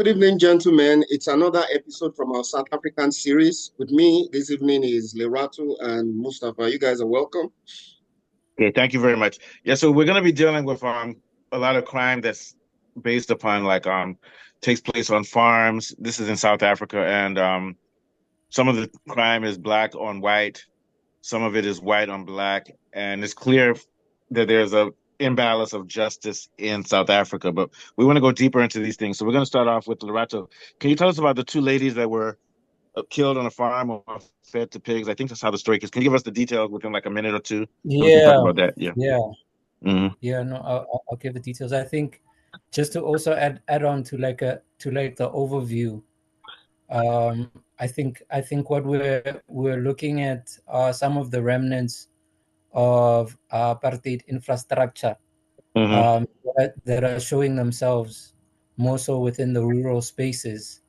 Good evening, gentlemen. It's another episode from our South African series. With me this evening is Lerato and Mustafa. You guys are welcome. Okay, thank you very much. Yeah, so we're going to be dealing with a lot of crime that's based upon takes place on farms. This is in South Africa, and some of the crime is black on white, some of it is white on black, and it's clear that there's a imbalance of justice in South Africa. But we want to go deeper into these things. So we're going to start off with Lorato. Can you tell us about the two ladies that were killed on a farm or fed to pigs? I think that's how the story is. Can you give us the details within like a minute or two so we can talk Yeah, about that? Yeah. yeah, Mhm. yeah. No, I'll give the details. I think just to also add on to like the overview. I think what we're looking at are some of the remnants of apartheid infrastructure Hmm. that are showing themselves more so within the rural spaces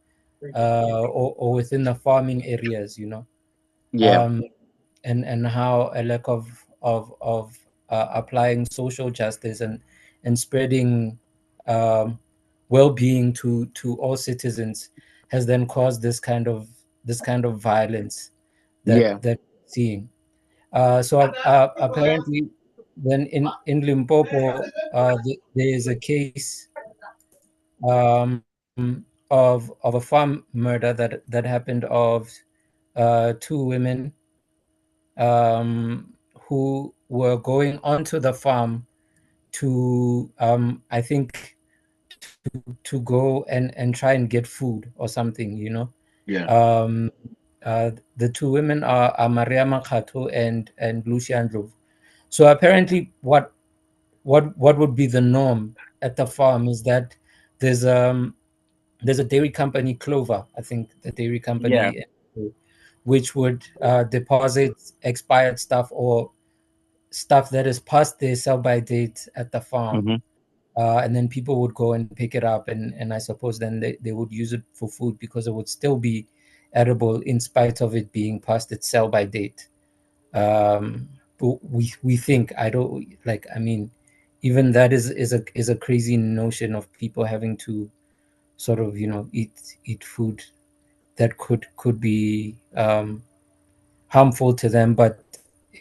or within the farming areas. Yeah. Um, and how a lack of applying social justice and spreading um, well-being to all citizens has then caused this kind of violence that Yeah. that we're seeing. So apparently, then in Limpopo, there is a case of a farm murder that happened of two women who were going onto the farm to I think to go and try and get food or something. Yeah. Um, the two women are Maria Makhato and Lucia Ndlovu. So apparently, what would be the norm at the farm is that there's um there's a dairy company, Clover, I think the dairy Yeah. company, which would deposit expired stuff or stuff that is past their sell by date at the farm. Hmm. And then people would go and pick it up, and I suppose then they would use it for food because it would still be edible in spite of it being past its sell by date. But we think, I don't like, I mean, even that is a crazy notion of people having to sort of eat food that could be harmful to them, but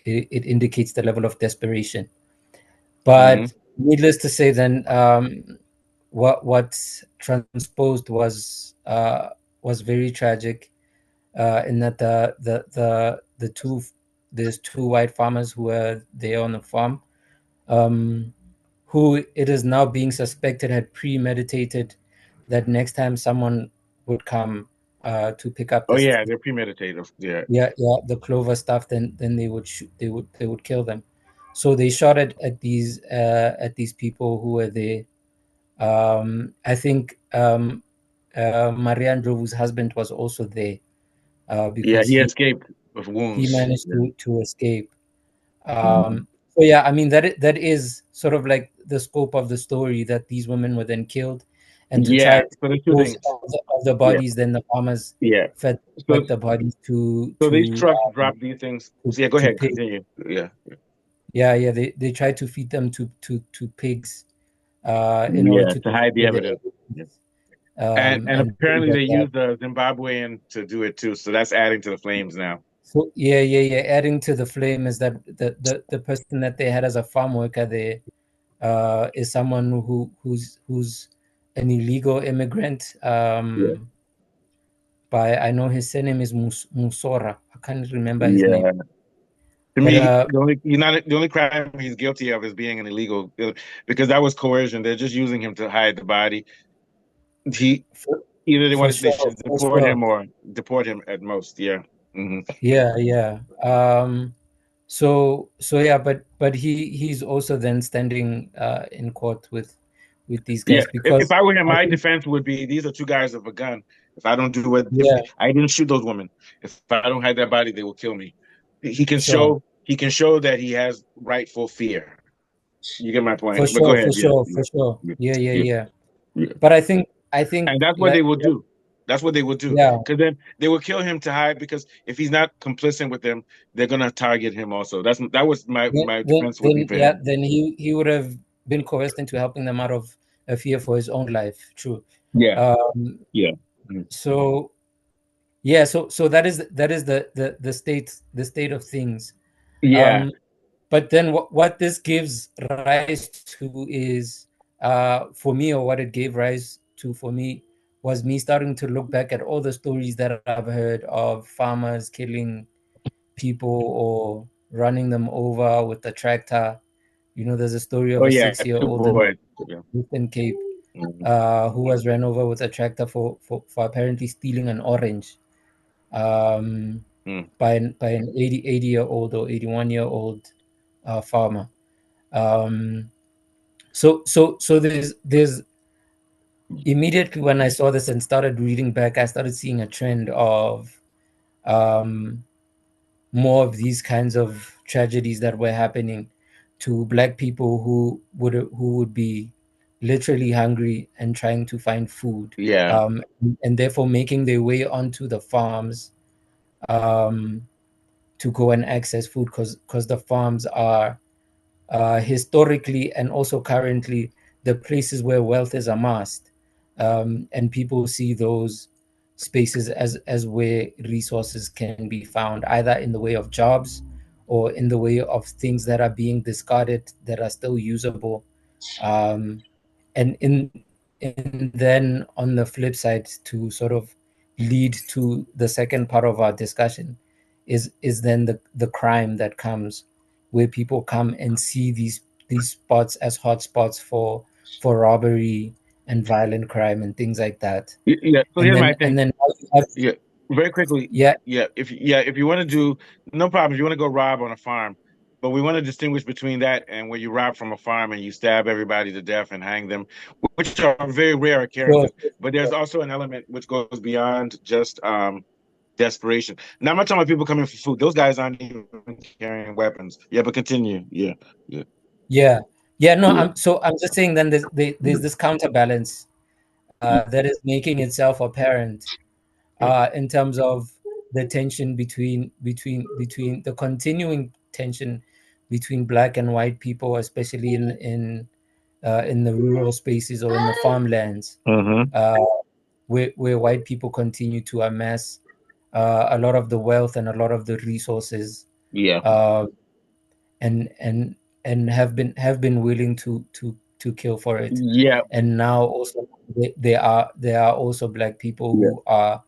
it indicates the level of desperation. Hmm. But needless to say, then what transposed was very tragic, in that the two there's two white farmers who were there on the farm, um, who it is now being suspected had premeditated that next time someone would come to pick up Oh this, yeah, they're premeditative. Yeah. the clover stuff, then they would shoot, they would kill them. So they shot at these people who were there. I think Marianne Ndlovu's husband was also there, Yeah, because he he escaped with he wounds. managed Yeah. to escape. Mhm. So yeah, I mean that is sort of like the scope of the story, that these women were then killed, and to try Yeah. to So there's two dispose things. of the Yeah. bodies, then the farmers Yeah. fed So the bodies to so these to trucks drop these things. to, So yeah, go to ahead, pig. continue. Yeah. Yeah, they tried to feed them to pigs, in order Yeah, to to hide the destroy the evidence. Yeah. evidence, And and things apparently like they that. used the Zimbabwean to do it too. So that's adding to the flames now. So yeah. Adding to the flame is that the person that they had as a farm worker there is someone who's an illegal immigrant. Yeah. By I know his surname is Musora. I can't remember his name, Yeah. To but me, the only crime he's guilty of is being an illegal because that was coercion. They're just using him to hide the body. He for, either for they sure, should for deport him sure. or deport him at most. Yeah. Hmm. Yeah. So yeah, but he's also then standing in court with these Yeah. guys, If because I were him, I my think, defense would be these are two guys with a gun. If I don't do it, if yeah, I didn't shoot those women, if I don't hide that body, they will kill me. He can sure, show that he has rightful fear. You get my for point. But go sure, ahead. for Yeah. sure, Yeah. for sure. Yeah. Yeah. Yeah. Yeah. Yeah. But I think And that's what they like, will do. That's what they will do. yeah, Because then they will kill him to hide. Because if he's not complicit with them, they're gonna target him also. That was my then my then, defense would be then for yeah, him. then he would have been coerced into helping them out of a fear for his own life. True. Yeah. Um, Yeah. Mhm. so yeah, so that is the state of things. Yeah. But then what this gives rise to is, for me, or what it gave rise to for me, was me starting to look back at all the stories that I've heard of farmers killing people or running them over with a tractor. You know, there's a story Oh of a yeah. 2 6-year-old in boys. Yeah. Eastern Cape Mhm. who was ran over with a tractor for apparently stealing an orange, um, Mm. by an 80-year-old or 81-year-old farmer. Um, so there's immediately when I saw this and started reading back, I started seeing a trend of um, more of these kinds of tragedies that were happening to Black people who would be literally hungry and trying to find food, Yeah. and therefore making their way onto the farms, um, to go and access food, because the farms are, historically and also currently, the places where wealth is amassed, and people see those spaces as where resources can be found, either in the way of jobs or in the way of things that are being discarded that are still usable, um, and then on the flip side, to sort of lead to the second part of our discussion, is then the crime that comes, where people come and see these spots as hotspots for robbery and violent crime and things like that. Yeah. So and here's my then thing. and then now you have, Yeah, very quickly. yeah, Yeah, if you want to do, no problem. If you want to go rob on a farm, but we want to distinguish between that and where you rob from a farm and you stab everybody to death and hang them, which are very rare sure, occurrences. But there's also an element which goes beyond just desperation. Now I'm not talking about people coming for food. Those guys aren't even carrying weapons. Yeah, but continue. Yeah, yeah, yeah, yeah. No, yeah. I'm just saying, then there's this counterbalance that is making itself apparent, in terms of the tension between the continuing tension between Black and white people, especially in the rural spaces or in the farmlands, Mm-hmm. uh, where white people continue to amass a lot of the wealth and a lot of the resources, Yeah. uh, and have been willing to kill for it. Yeah. And now also there are also Black people Yeah. who are,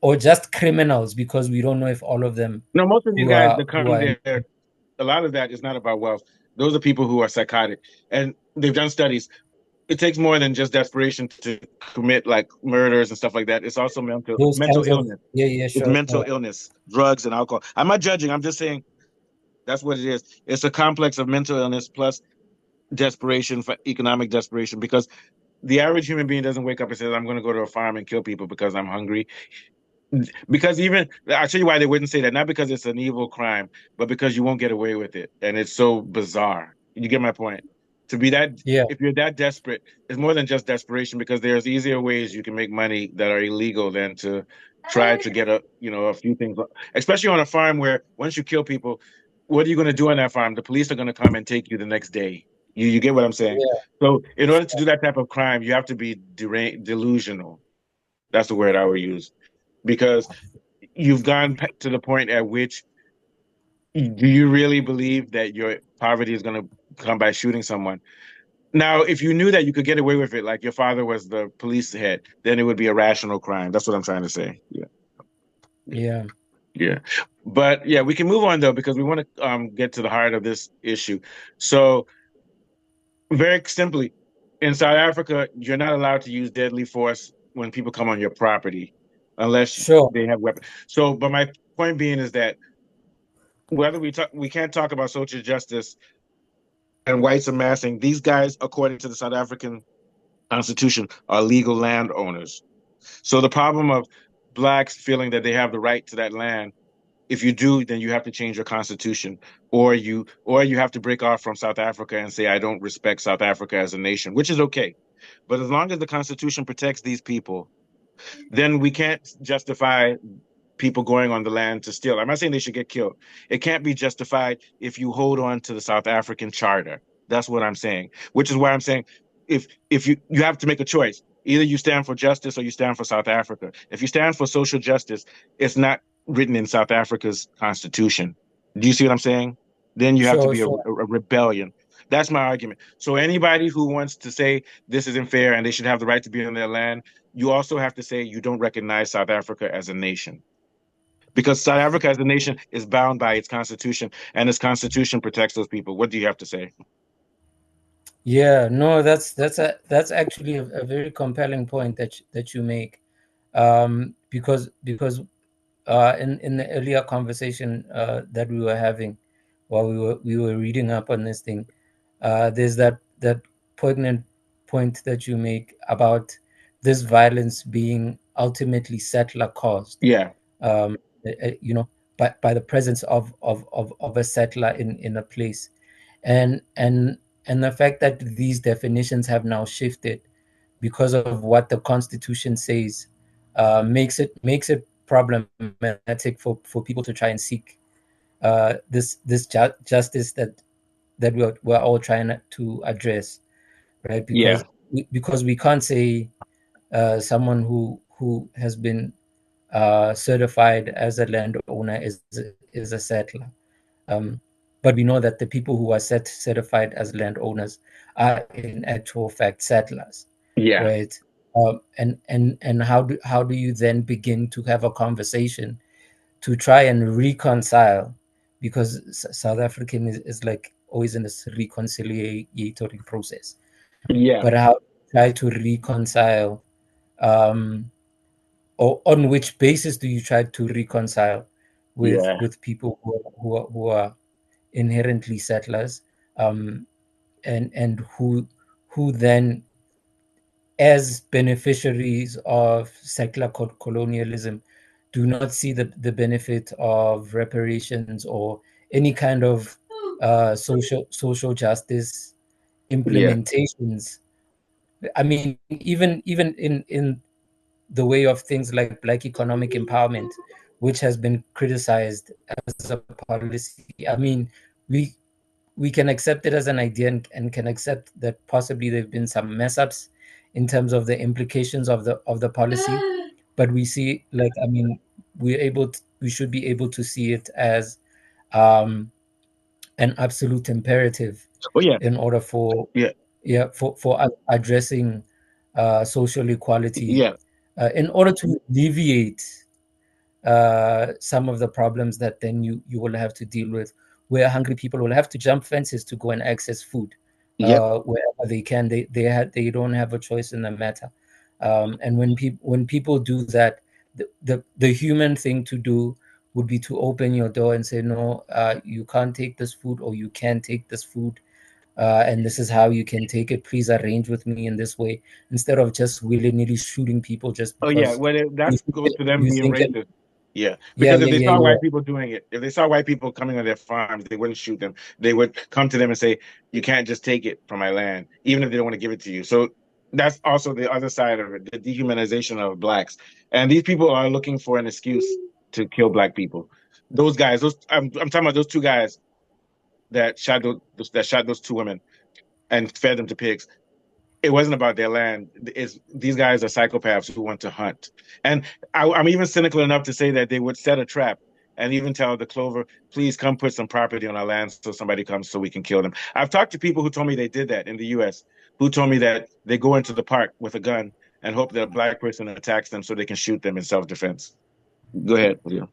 or just criminals, because we don't know if all of them No, most of these who guys are that who come are there, a lot of that is not about wealth. Those are people who are psychotic, and they've done studies. It takes more than just desperation to commit like murders and stuff like that. It's also those mental kinds of, illness. yeah, It's sure, mental sure. illness, drugs and alcohol. I'm not judging. I'm just saying that's what it is. It's a complex of mental illness plus desperation for economic desperation. Because the average human being doesn't wake up and says, "I'm going to go to a farm and kill people because I'm hungry." Because even I'll tell you why they wouldn't say that. Not because it's an evil crime, but because you won't get away with it, and it's so bizarre. You get my point? To be that, Yeah, if you're that desperate, it's more than just desperation because there's easier ways you can make money that are illegal than to try to get a few things. Especially on a farm where once you kill people, what are you going to do on that farm? The police are going to come and take you the next day. You get what I'm saying? yeah, So in order to do that type of crime, you have to be delusional. That's the word I would use because you've gone to the point at which do you really believe that your poverty is going to come by shooting someone? Now, if you knew that you could get away with it, like your father was the police head, then it would be a rational crime. That's what I'm trying to say. Yeah, yeah, yeah, yeah. But yeah, we can move on though because we want to get to the heart of this issue. So, very simply, in South Africa, you're not allowed to use deadly force when people come on your property unless sure, they have weapons. So, but my point being is that whether we can't talk about social justice and whites amassing. These guys, according to the South African Constitution, are legal landowners. So the problem of blacks feeling that they have the right to that land, if you do, then you have to change your constitution, or you have to break off from South Africa and say I don't respect South Africa as a nation, which is okay. But as long as the Constitution protects these people, then we can't justify people going on the land to steal. I'm not saying they should get killed. It can't be justified if you hold on to the South African charter. That's what I'm saying, which is why I'm saying if you have to make a choice. Either you stand for justice or you stand for South Africa. If you stand for social justice, it's not written in South Africa's constitution. Do you see what I'm saying? Then you have to Sure, be a sure. rebellion. That's my argument. So anybody who wants to say this isn't fair and they should have the right to be on their land, you also have to say you don't recognize South Africa as a nation. Because South Africa as a nation is bound by its constitution, and its constitution protects those people. What do you have to say? Yeah, no, that's actually a very compelling point that you make, because in the earlier conversation that we were having while we were reading up on this thing, there's that poignant point that you make about this violence being ultimately settler caused. Yeah, You know, by the presence of a settler in a place, and the fact that these definitions have now shifted because of what the Constitution says, makes it problematic for people to try and seek this justice that we're all trying to address, right? yeah, Because we can't say someone who has been certified as a landowner is a settler. But we know that the people who are certified as landowners are in actual fact settlers, yeah, right? And how do you then begin to have a conversation to try and reconcile? Because South African is like always in this reconciliatory process. yeah, But how try to reconcile, or on which basis do you try to reconcile yeah, with people who are inherently settlers, and who then, as beneficiaries of settler colonialism, do not see the benefit of reparations or any kind of social justice yeah. implementations. I mean, even in the way of things like Black economic empowerment, which has been criticized as a policy. I mean, we can accept it as an idea, and can accept that possibly there have been some mess ups in terms of the implications of the policy, but we see, like, I mean, we should be able to see it as an absolute imperative Oh yeah, in order for yeah, addressing social equality, yeah. in order to alleviate some of the problems that then you will have to deal with, where hungry people will have to jump fences to go and access food Yep. wherever they can. They don't have a choice in the matter. And when people do that, the human thing to do would be to open your door and say, no, you can't take this food, or you can take this food, and this is how you can take it. Please arrange with me in this way, instead of just willy-nilly shooting people just Oh yeah. because Well, that goes to them you being think it. racist. Yeah, Yeah, because if yeah, they yeah, saw yeah. white people doing it, if they saw white people coming on their farms, they wouldn't shoot them. They would come to them and say, "You can't just take it from my land, even if they don't want to give it to you." So that's also the other side of it, the dehumanization of blacks. And these people are looking for an excuse to kill black people. Those guys, I'm talking about those two guys that shot those two women and fed them to pigs. It wasn't about their land. These guys are psychopaths who want to hunt. And I'm even cynical enough to say that they would set a trap and even tell the clover, please come put some property on our land so somebody comes so we can kill them. I've talked to people who told me they did that in the US, who told me that they go into the park with a gun and hope that a black person attacks them so they can shoot them in self-defense. Go ahead. Yeah.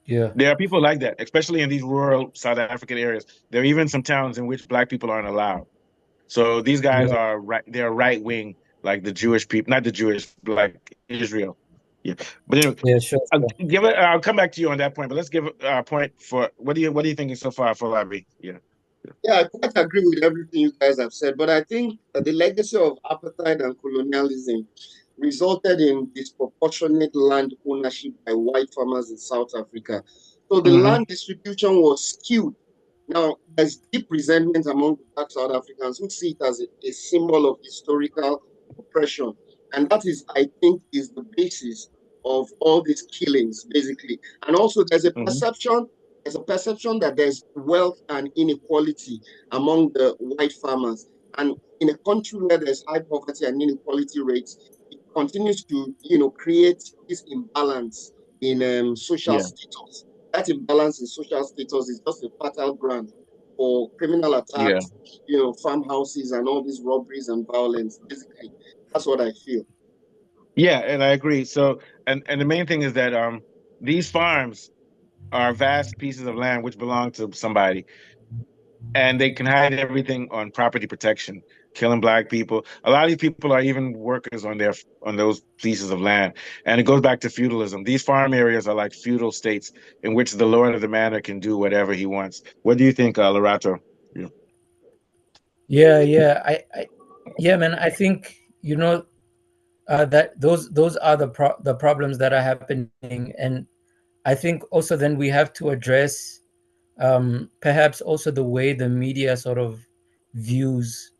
Yeah. There are people like that, especially in these rural South African areas. There are even some towns in which black people aren't allowed. So these guys Yeah. are right. They're right wing, like the Jewish people, not the Jewish, like Israel. Yeah, but anyway, Yeah, sure, I'll sure. give it. I'll come back to you on that point. But let's give a point for what are you thinking so far for Labi? Yeah, Yeah, I quite agree with everything you guys have said, but I think that the legacy of apartheid and colonialism resulted in disproportionate land ownership by white farmers in South Africa. So the mm-hmm. land distribution was skewed. Now, there's deep resentment among Black South Africans who see it as a symbol of historical oppression. And that is, I think, is the basis of all these killings, basically. And also, Mm-hmm. there's a perception that there's wealth and inequality among the white farmers. And in a country where there's high poverty and inequality rates, it continues to, create this imbalance in social Yeah. status. That imbalance in social status is just a fertile ground for criminal Yeah. attacks, farmhouses and all these robberies and violence. Basically, that's what I feel. Yeah, and I agree. So, and the main thing is that these farms are vast pieces of land which belong to somebody, and they can hide everything on property protection, killing black people. A lot of these people are even workers on those pieces of land, and it goes back to feudalism. These farm areas are like feudal states in which the lord of the manor can do whatever he wants. What do you think, Lorato? Yeah. Yeah, man. I think that those are the problems that are happening, and I think also then we have to address perhaps also the way the media sort of views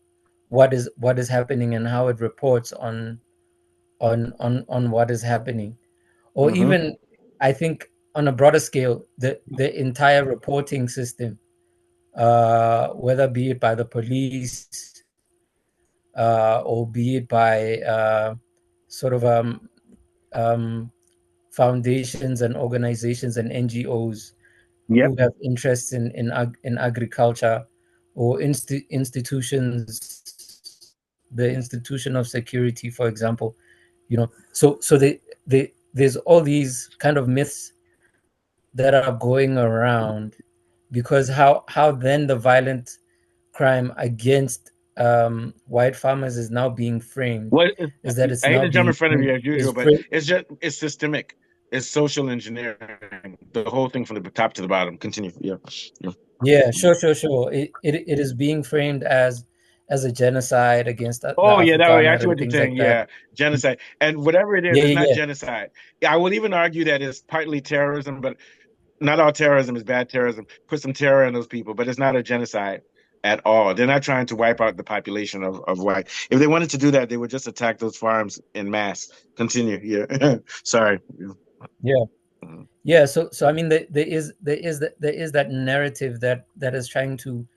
what is happening and how it reports on what is happening, or Mm-hmm. even I think on a broader scale the entire reporting system, whether be it by the police or be it by sort of foundations and organizations and NGOs Yep. who have interests in agriculture, or institutions, the institution of security, for example. So there's all these kind of myths that are going around, because how then the violent crime against white farmers is now being framed Well, is that it's I hate now to jump being in front of you as is usual, but framed. it's systemic. It's social engineering. The whole thing from the top to the bottom. Continue. Yeah. Yeah. Yeah, sure. It is being framed as a genocide against the Oh yeah, that way. Afrikaner Actually, and what you're things saying, like that. yeah, genocide, and whatever it is, Yeah, it's yeah, not yeah. genocide. I will even argue that it's partly terrorism, but not all terrorism is bad terrorism. Put some terror in those people, but it's not a genocide at all. They're not trying to wipe out the population of white. If they wanted to do that, they would just attack those farms in mass. Continue. Yeah. Sorry. Yeah. Mhm. Yeah, so I mean, there is that narrative that is trying to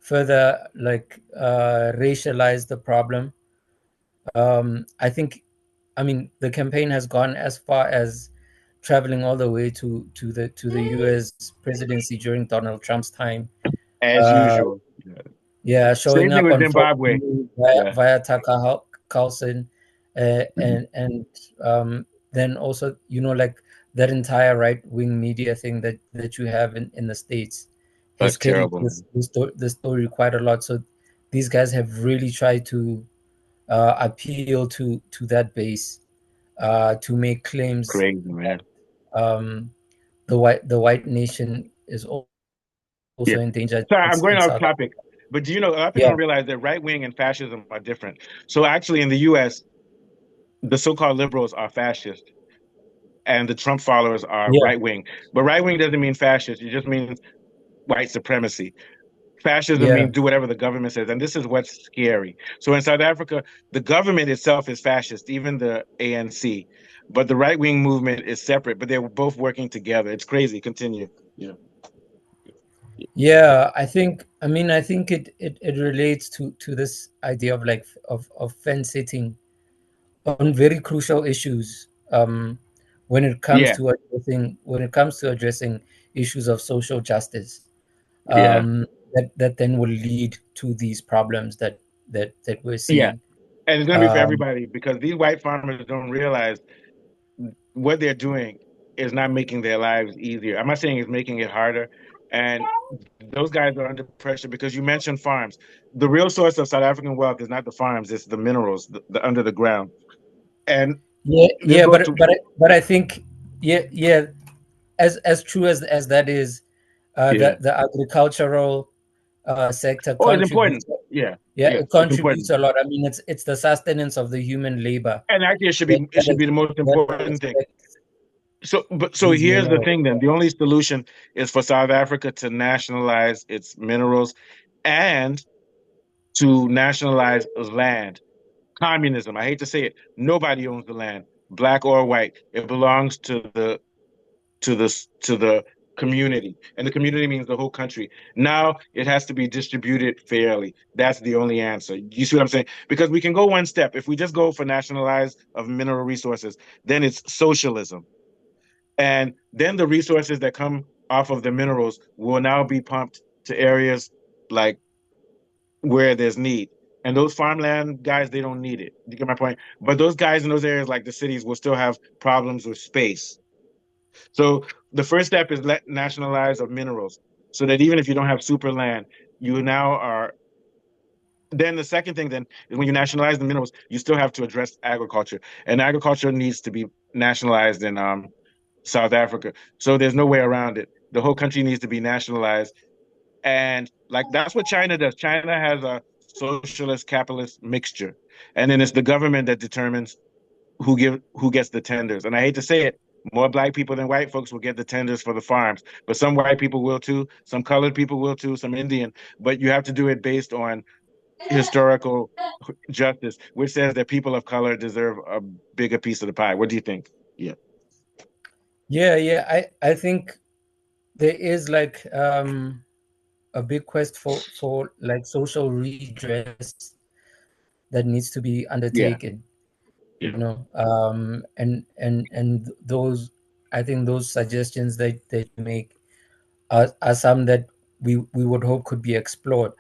further like racialize the problem. I think, I mean, the campaign has gone as far as traveling all the way to the U.S. presidency during Donald Trump's time. As Uh, usual. Yeah. yeah, Same showing thing up with on Fox Zimbabwe. News Yeah. via Tucker Carlson, Mhm. and then also like that entire right wing media thing that you have in the States has That's carried terrible, man. the story quite a lot. So these guys have really tried to appeal to that base, to make claims Crazy, man. um, the white nation is Yeah. also endangered Sorry, I'm going in off South Africa. topic, but do you know, a lot of people Yeah, don't realize that right wing and fascism are different. So actually, in the U.S., the so-called liberals are fascist, and the Trump followers are yeah, right wing. But right wing doesn't mean fascist; it just means white supremacy. Fascism yeah. means do whatever the government says, and this is what's scary. So in South Africa, the government itself is fascist, even the ANC, but the right wing movement is separate. But they're both working together. It's crazy. Continue. Yeah. Yeah, I think it relates to this idea of like of fence sitting on very crucial issues, when it comes Yeah. to addressing issues of social justice, Yeah. that then will lead to these problems that we're Yeah. seeing. And it's going to be for Um, everybody because these white farmers don't realize what they're doing is not making their lives easier. I'm not saying it's making it harder. And those guys are under pressure because you mentioned farms. The real source of South African wealth is not the farms, it's the minerals, the under the ground. And yeah, this yeah, goes but to, but I think, yeah, as true as that is, yeah. the agricultural sector Oh, it's important. contributes. Yeah. Yeah, Yeah. it It's contributes important. a lot. I mean, it's the sustenance of the human labor And actually that it should be the most that important thing. expects So these here's the minerals. thing then. The only solution is for South Africa to nationalize its minerals and to nationalize land. Communism. I hate to say it. Nobody owns the land, black or white. It belongs to the community, and the community means the whole country. Now it has to be distributed fairly. That's the only answer. You see what I'm saying? Because we can go one step. If we just go for nationalize of mineral resources, then it's socialism. And then the resources that come off of the minerals will now be pumped to areas like where there's need. And those farmland guys, they don't need it. You get my point? But those guys in those areas, like the cities, will still have problems with space. So the first step is let nationalize of minerals, so that even if you don't have super land, you now are. Then the second thing then is when you nationalize the minerals, you still have to address agriculture, and agriculture needs to be nationalized in South Africa. So there's no way around it. The whole country needs to be nationalized, and like that's what China does. China has a socialist capitalist mixture, and then it's the government that determines who gets the tenders. And I hate to say it, more black people than white folks will get the tenders for the farms, but some white people will too, some colored people will too, some Indian. But you have to do it based on historical justice, which says that people of color deserve a bigger piece of the pie. What do you think? Yeah. Yeah. I think there is like a big quest for like social redress that needs to be undertaken. Yeah. You know, and those, I think those suggestions that you make are some that we would hope could be explored.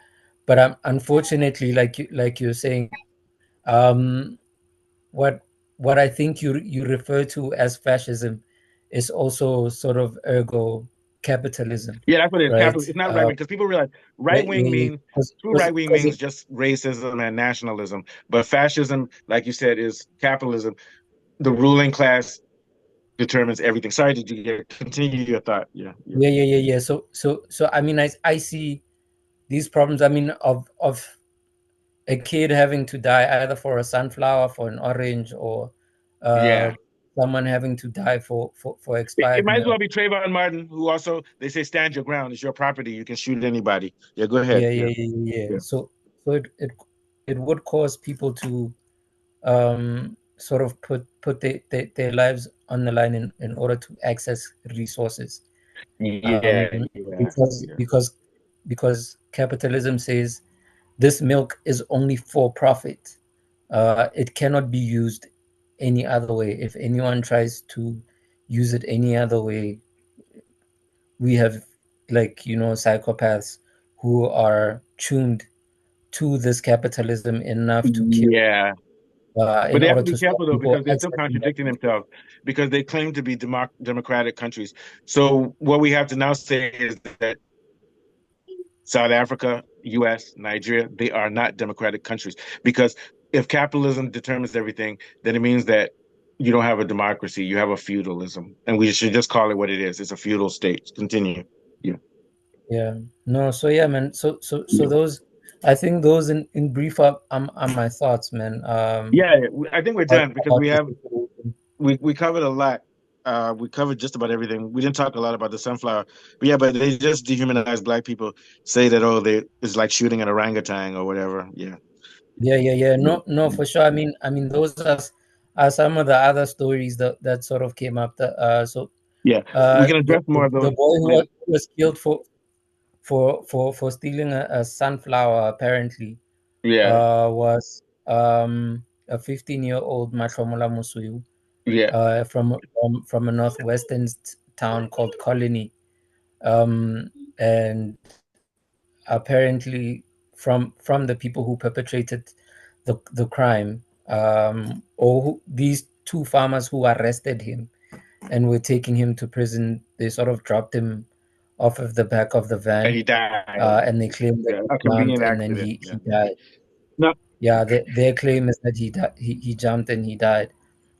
But unfortunately, like you're saying, um, what I think you refer to as fascism is also sort of ergo capitalism, Yeah, that's what it is. right? Capital. It's not right wing because people realize right wing Yeah, means true right wing means just racism and nationalism. But fascism, like you said, is capitalism. The ruling class determines everything. Sorry, did you continue your thought? Yeah. So I mean, I see these problems. I mean, of a kid having to die either for a sunflower, for an orange, or someone having to die for expired It might as milk. well be Trayvon Martin, who also, they say, stand your ground. It's your property. You can shoot anybody. Yeah, go ahead. Yeah. So it would cause people to sort of put their lives on the line in order to access resources. Because capitalism says this milk is only for profit. It cannot be used any other way. If anyone tries to use it any other way, we have, like, you know, psychopaths who are tuned to this capitalism enough to kill. But they have to be careful though, because they're still contradicting themselves, because they claim to be democratic countries. So what we have to now say is that South Africa, US, Nigeria, they are not democratic countries, because if capitalism determines everything, then it means that you don't have a democracy, you have a feudalism, and we should just call it what it is. It's a feudal state. Continue. Yeah. No, so yeah, man. So those, I think those in brief are my thoughts, man. I think we're done because we covered a lot. We covered just about everything. We didn't talk a lot about the sunflower, but they just dehumanize black people. Say that it's like shooting an orangutan or whatever. Yeah. No, for sure. I mean, those are some of the other stories that sort of came up. We can address more of those. The boy who was killed for stealing a sunflower, apparently, was a 15-year-old Matromola Musuyu, from a northwestern town called Colony, and apparently from the people who perpetrated the crime, these two farmers who arrested him and were taking him to prison, they sort of dropped him off of the back of the van, and he died. And they claim that a convenient and then he died. No. Yeah, their claim is that he jumped and he died.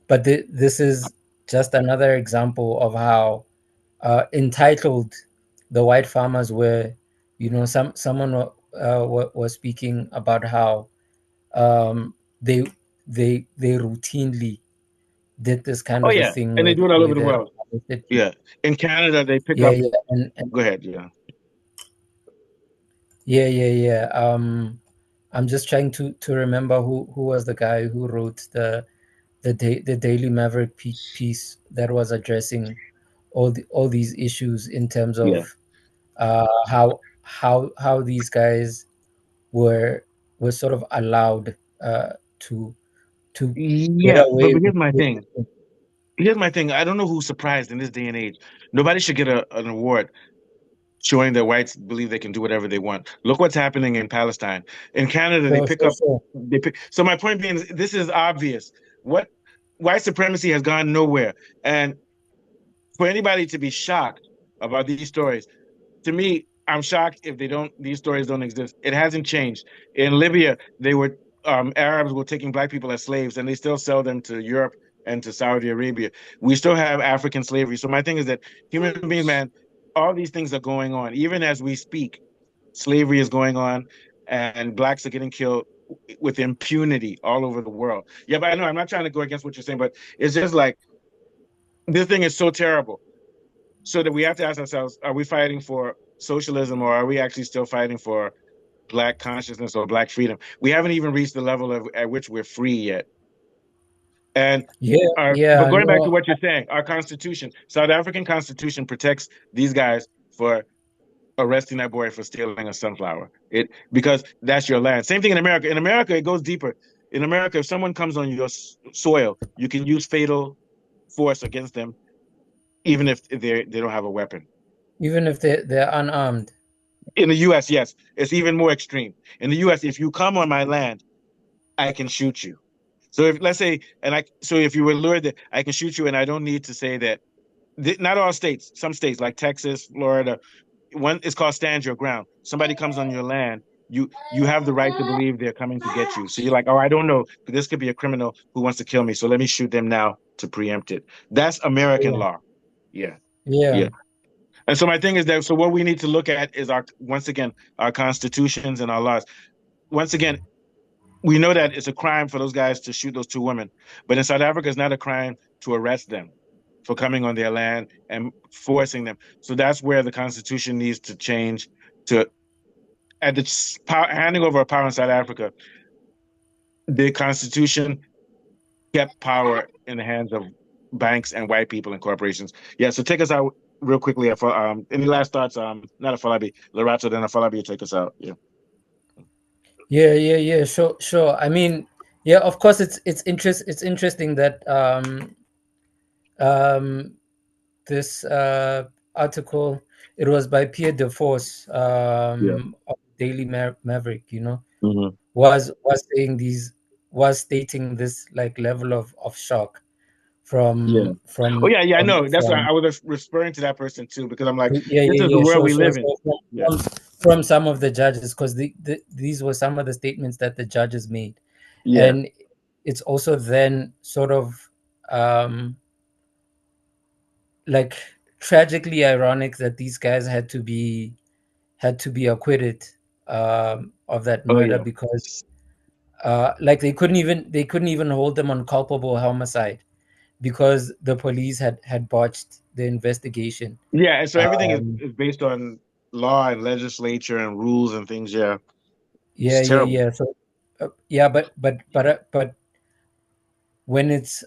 But this is just another example of how entitled the white farmers were. You know, someone was speaking about how they routinely did this kind of a thing, and they do it all over the world. In Canada they pick up. And go ahead. I'm just trying to remember who was the guy who wrote the Daily Maverick piece that was addressing all these issues in terms Yeah. of how these guys were sort of allowed to get Yeah, but away here's my with thing. Here's my thing. I don't know who's surprised in this day and age. Nobody should get an award showing that whites believe they can do whatever they want. Look what's happening in Palestine. In Canada, they so pick so up so they pick so my point being is this is obvious. What white supremacy has gone nowhere. And for anybody to be shocked about these stories, to me, I'm shocked if these stories don't exist. It hasn't changed. In Libya, they were Arabs were taking black people as slaves, and they still sell them to Europe and to Saudi Arabia. We still have African slavery. So my thing is that human beings, man, all these things are going on. Even as we speak, slavery is going on, and blacks are getting killed with impunity all over the world. Yeah, but I know I'm not trying to go against what you're saying, but it's just like this thing is so terrible so that we have to ask ourselves, are we fighting for socialism or are we actually still fighting for black consciousness or black freedom? We haven't even reached the level at which we're free yet. And but going back to no, what you're saying, our constitution, South African constitution protects these guys for arresting that boy for stealing a sunflower. It because that's your land. Same thing in America. In America, it goes deeper. In America, if someone comes on your soil, you can use fatal force against them, even if they don't have a weapon. even if they're unarmed. In the U.S., yes, it's even more extreme. In the U.S., if you come on my land, I can shoot you. So if let's say, so if you were lured, that I can shoot you, and I don't need to say that. Not all states, some states like Texas, Florida, one is called stand your ground. Somebody comes on your land, you have the right to believe they're coming to get you. So you're like, oh, I don't know, this could be a criminal who wants to kill me, so let me shoot them now to preempt it. That's American Yeah, law. Yeah, yeah, yeah. And so my thing is that so what we need to look at is our once again our constitutions and our laws. Once again, we know that it's a crime for those guys to shoot those two women, but in South Africa, it's not a crime to arrest them for coming on their land and forcing them. So that's where the Constitution needs to change to at the handing over of power in South Africa. The Constitution kept power in the hands of banks and white people and corporations. Yeah. So take us out real quickly. Any last thoughts? Not Afolabi, Lorato, then Afolabi will take us out. Yeah. yeah. Sure. I mean, yeah. Of course, it's interesting that um, this article, it was by Pierre De Force Yeah. of Daily Maverick. Mm-hmm. Was stating this like level of shock Yeah. from Oh from yeah, yeah. I from know. That's why from I was referring to that person too, because I'm like, yeah, this is the world sure, we sure. live in. So Yeah. from some of the judges, because these were some of the statements that the judges made, Yeah. and it's also then sort of like tragically ironic that these guys had to be acquitted of that Oh murder yeah. because like they couldn't even hold them on culpable homicide because the police had botched the investigation. Yeah. And so everything Um, is based on law and legislature and rules and things. Yeah. It's yeah, terrible. So yeah, but when it's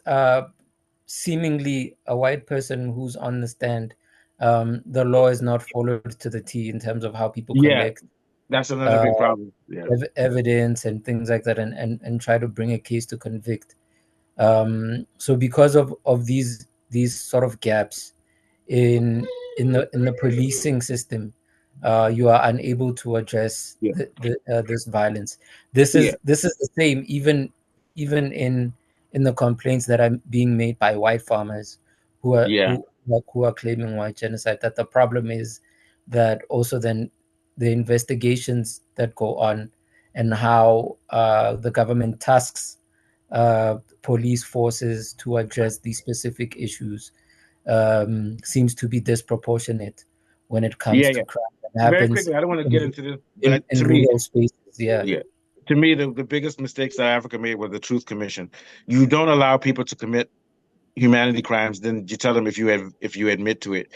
seemingly a white person who's on the stand, the law is not followed to the T in terms of how people Yeah. collect That's another uh, big problem. Yeah. evidence and things like that, and try to bring a case to convict. So because of these sort of gaps in the policing system, you are unable to address Yeah. this violence. Yeah. This is the same even in the complaints that are being made by white farmers who are Yeah. who are claiming white genocide. That the problem is that also then the investigations that go on and how the government tasks police forces to address these specific issues seems to be disproportionate when it comes Yeah. to Yeah. crime that Very happens quickly, I don't want to get into this, but in to me, rural spaces. Yeah, yeah. To me, the biggest mistake South Africa made was the Truth Commission. You don't allow people to commit humanity crimes, then you tell them if you admit to it,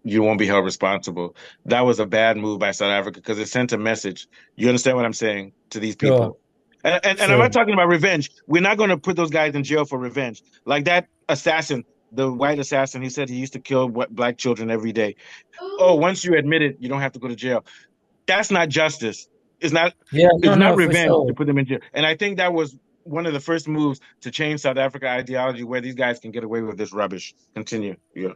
you won't be held responsible. That was a bad move by South Africa because it sent a message. You understand what I'm saying to these sure, people? And I'm sure. not talking about revenge. We're not going to put those guys in jail for revenge. Like that assassin, the white assassin, he said he used to kill black children every day. Oh, once you admit it, you don't have to go to jail. That's not justice. It's not. Yeah, It's not for revenge sure. to put them in jail. And I think that was one of the first moves to change South Africa ideology, where these guys can get away with this rubbish. Continue. Yeah.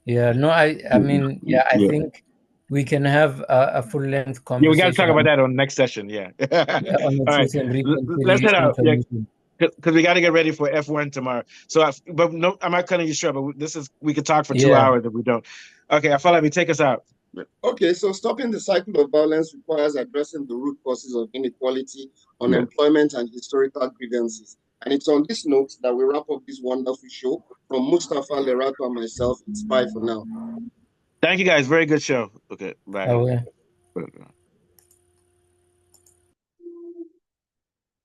Yeah. No, I mean, yeah, I think we can have a full-length conversation. Yeah, we got to talk about that on next session. Yeah. Yeah, on the All right. Truth and Let's head out. Yeah. Commission. Because we got to get ready for F1 tomorrow. So, but no, I'm not cutting you short. But we could talk for 2 hours if we don't. Okay, Afolabi, take us out. Okay, so stopping the cycle of violence requires addressing the root causes of inequality, unemployment, and historical grievances. And it's on this note that we wrap up this wonderful show. From Mustafa, Lerato, and myself, it's bye for now. Thank you, guys. Very good show. Okay, bye. Oh, yeah.